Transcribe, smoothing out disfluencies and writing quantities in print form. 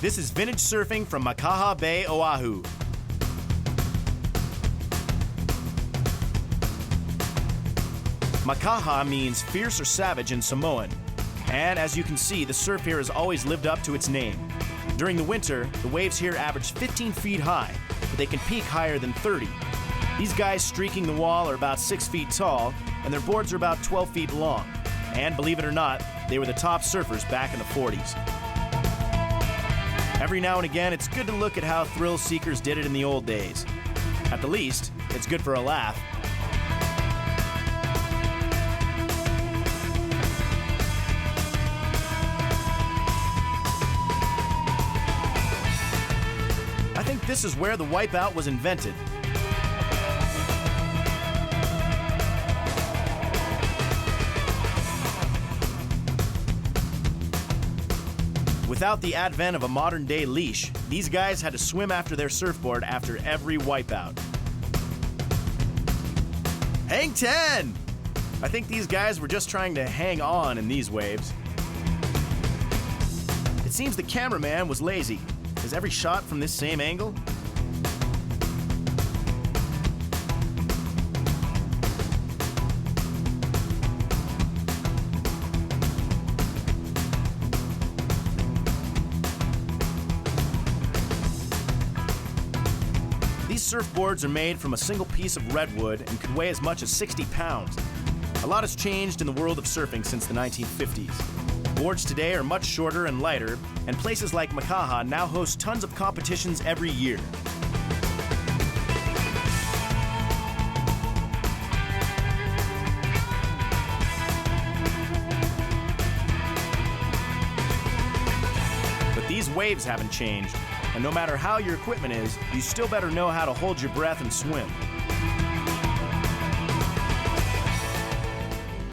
This is Vintage Surfing from Makaha Bay, Oahu. Makaha means fierce or savage in Samoan. And as you can see, the surf here has always lived up to its name. During the winter, the waves here average 15 feet high, but they can peak higher than 30. These guys streaking the wall are about 6 feet tall, and their boards are about 12 feet long. And believe it or not, they were the top surfers back in the 40s. Every now and again, it's good to look at how thrill seekers did it in the old days. At the least, it's good for a laugh. I think this is where the wipeout was invented. Without the advent of a modern-day leash, these guys had to swim after their surfboard after every wipeout. Hang 10! I think these guys were just trying to hang on in these waves. It seems the cameraman was lazy. Is every shot from this same angle? These surfboards are made from a single piece of redwood and could weigh as much as 60 pounds. A lot has changed in the world of surfing since the 1950s. Boards today are much shorter and lighter, and places like Makaha now host tons of competitions every year. But these waves haven't changed, and no matter how your equipment is, you still better know how to hold your breath and swim.